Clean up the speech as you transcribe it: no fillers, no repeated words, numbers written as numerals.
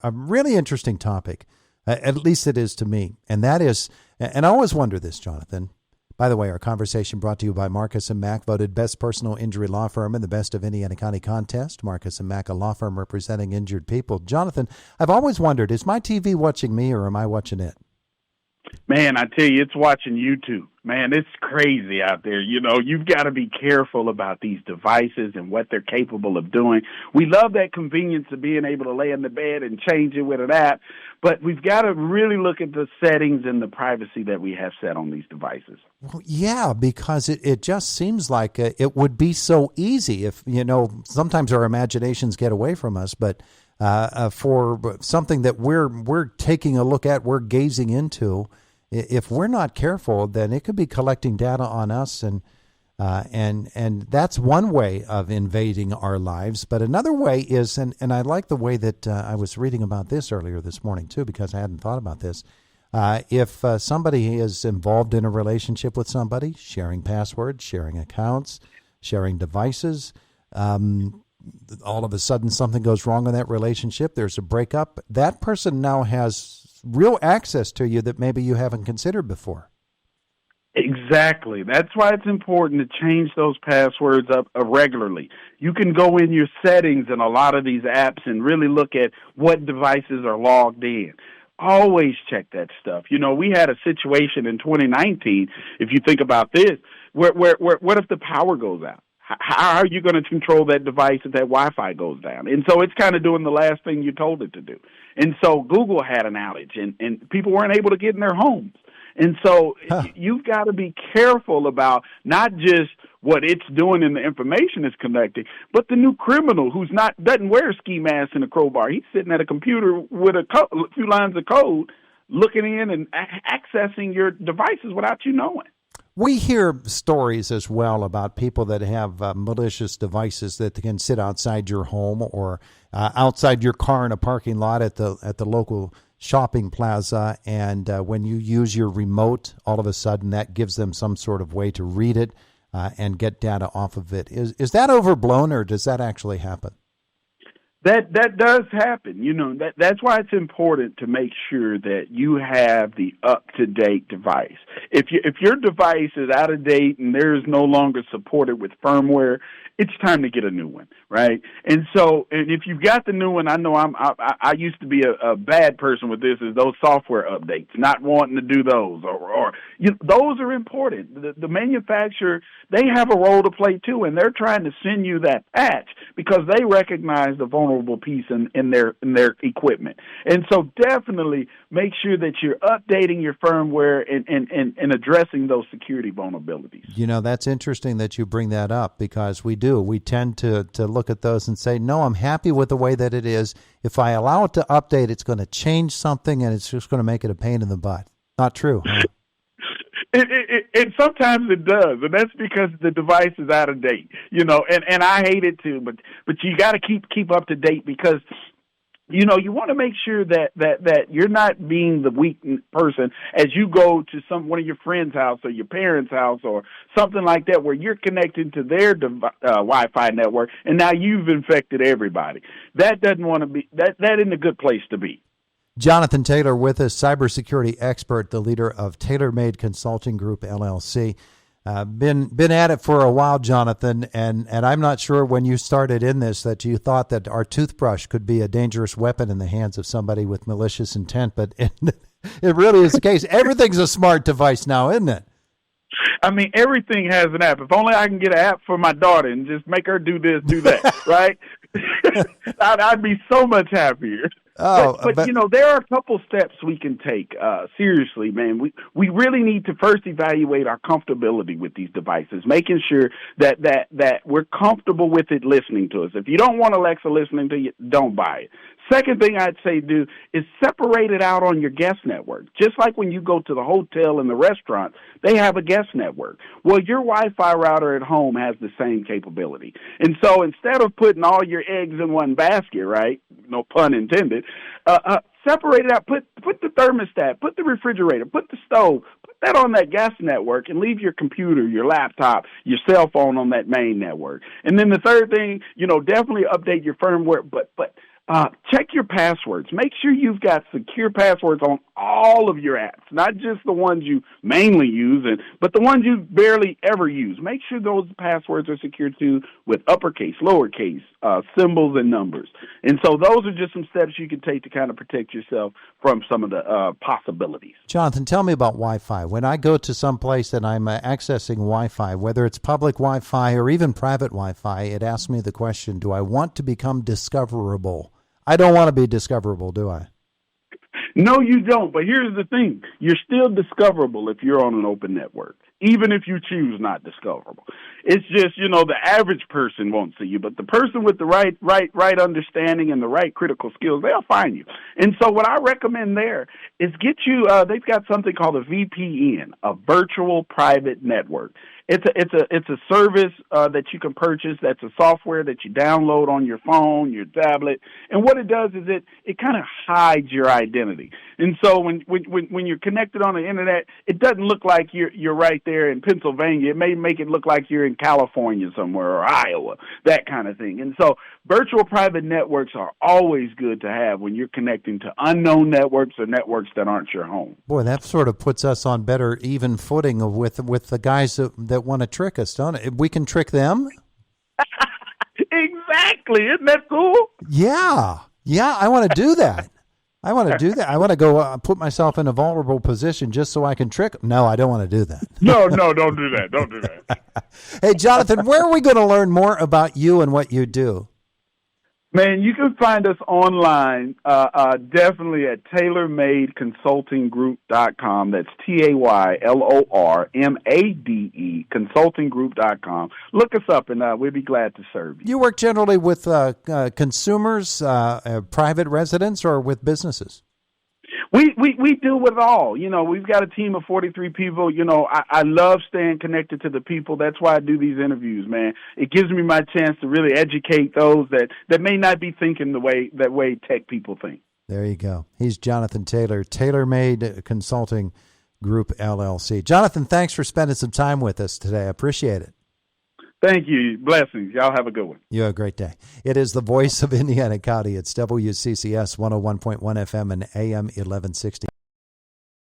a really interesting topic. At least it is to me. And that is, and I always wonder this, Jonathan. By the way, our conversation brought to you by Marcus & Mack, voted best personal injury law firm in the Best of Indiana County contest. Marcus & Mack, a law firm representing injured people. Jonathan, I've always wondered, is my TV watching me or am I watching it? Man, I tell you, it's watching you too. Man, it's crazy out there. You know, you've got to be careful about these devices and what they're capable of doing. We love that convenience of being able to lay in the bed and change it with an app, but we've got to really look at the settings and the privacy that we have set on these devices. Well, yeah, because it just seems like it would be so easy if, sometimes our imaginations get away from us, but for something that we're taking a look at, we're gazing into, if we're not careful, then it could be collecting data on us, and that's one way of invading our lives. But another way is, and I like the way that I was reading about this earlier this morning too, because I hadn't thought about this. If somebody is involved in a relationship with somebody, sharing passwords, sharing accounts, sharing devices, all of a sudden something goes wrong in that relationship, there's a breakup, that person now has real access to you that maybe you haven't considered before. Exactly. That's why it's important to change those passwords up regularly. You can go in your settings in a lot of these apps and really look at what devices are logged in. Always check that stuff. We had a situation in 2019, if you think about this, where what if the power goes out? How are you going to control that device if that Wi-Fi goes down? And so it's kind of doing the last thing you told it to do. And so Google had an outage, and people weren't able to get in their homes. And so you've got to be careful about not just what it's doing and the information it's collecting, but the new criminal who's doesn't wear a ski mask and a crowbar. He's sitting at a computer with a few lines of code, looking in and accessing your devices without you knowing. We hear stories as well about people that have malicious devices that can sit outside your home or outside your car in a parking lot at the local shopping plaza, and when you use your remote, all of a sudden that gives them some sort of way to read it and get data off of it. Is that overblown, or does that actually happen? That does happen. That's why it's important to make sure that you have the up-to-date device. If your device is out of date and there is no longer supported with firmware, it's time to get a new one, right? And if you've got the new one, I know I used to be a bad person with this, is those software updates, not wanting to do those, or those are important. The manufacturer, they have a role to play too, and they're trying to send you that patch because they recognize the vulnerable piece in their equipment. And so definitely make sure that you're updating your firmware and addressing those security vulnerabilities. That's interesting that you bring that up, because we do. We tend to look at those and say, no, I'm happy with the way that it is. If I allow it to update, it's going to change something, and it's just going to make it a pain in the butt. Not true, huh? It sometimes it does, and that's because the device is out of date, and I hate it too, but you got to keep up to date, because you want to make sure that you're not being the weak person as you go to one of your friend's house or your parents' house or something like that, where you're connected to their Wi-Fi network, and now you've infected everybody. That doesn't want to be that isn't a good place to be. Jonathan Taylor with us, cybersecurity expert, the leader of TaylorMade Consulting Group, LLC. Been at it for a while, Jonathan, and I'm not sure when you started in this that you thought that our toothbrush could be a dangerous weapon in the hands of somebody with malicious intent, but it really is the case. Everything's a smart device now, isn't it? I mean, everything has an app. If only I can get an app for my daughter and just make her do this, do that, right? I'd be so much happier. But there are a couple steps we can take. Seriously, man, we really need to first evaluate our comfortability with these devices, making sure that we're comfortable with it listening to us. If you don't want Alexa listening to you, don't buy it. Second thing I'd say do is separate it out on your guest network. Just like when you go to the hotel and the restaurant, they have a guest network. Well, your Wi-Fi router at home has the same capability. And so instead of putting all your eggs in one basket, right, no pun intended, separate it out, put the thermostat, put the refrigerator, put the stove, put that on that guest network, and leave your computer, your laptop, your cell phone on that main network. And then the third thing, definitely update your firmware, but check your passwords. Make sure you've got secure passwords on all of your apps, not just the ones you mainly use, but the ones you barely ever use. Make sure those passwords are secured too, with uppercase, lowercase, symbols, and numbers. And so those are just some steps you can take to kind of protect yourself from some of the possibilities. Jonathan, tell me about Wi-Fi. When I go to some place and I'm accessing Wi-Fi, whether it's public Wi-Fi or even private Wi-Fi, it asks me the question, do I want to become discoverable? I don't want to be discoverable, do I? No, you don't. But here's the thing. You're still discoverable if you're on an open network, even if you choose not discoverable. It's just, the average person won't see you, but the person with the right understanding and the right critical skills, they'll find you. And so what I recommend there is get you, they've got something called a VPN, a virtual private network. It's a service that you can purchase. That's a software that you download on your phone, your tablet, and what it does is it kind of hides your identity. And so when you're connected on the internet, it doesn't look like you're right there in Pennsylvania. It may make it look like you're in California somewhere or Iowa, that kind of thing. And so virtual private networks are always good to have when you're connecting to unknown networks or networks that aren't your home. Boy, that sort of puts us on better even footing with the guys that want to trick us, don't it? We can trick them. Exactly. Isn't that cool? Yeah. I want to do that. I want to go put myself in a vulnerable position just so I can trick them. No, I don't want to do that. No, don't do that. Don't do that. Hey, Jonathan, where are we going to learn more about you and what you do? Man, you can find us online, definitely at tailormadeconsultinggroup.com. That's TAYLORMADE, consultinggroup.com. Look us up, and we'll be glad to serve you. You work generally with consumers, private residents, or with businesses? We deal with it all. We've got a team of 43 people. I love staying connected to the people. That's why I do these interviews, man. It gives me my chance to really educate those that may not be thinking the way tech people think. There you go. He's Jonathan Taylor, TaylorMade Consulting Group, LLC. Jonathan, thanks for spending some time with us today. I appreciate it. Thank you. Blessings. Y'all have a good one. You have a great day. It is the voice of Indiana County. It's WCCS 101.1 FM and AM 1160.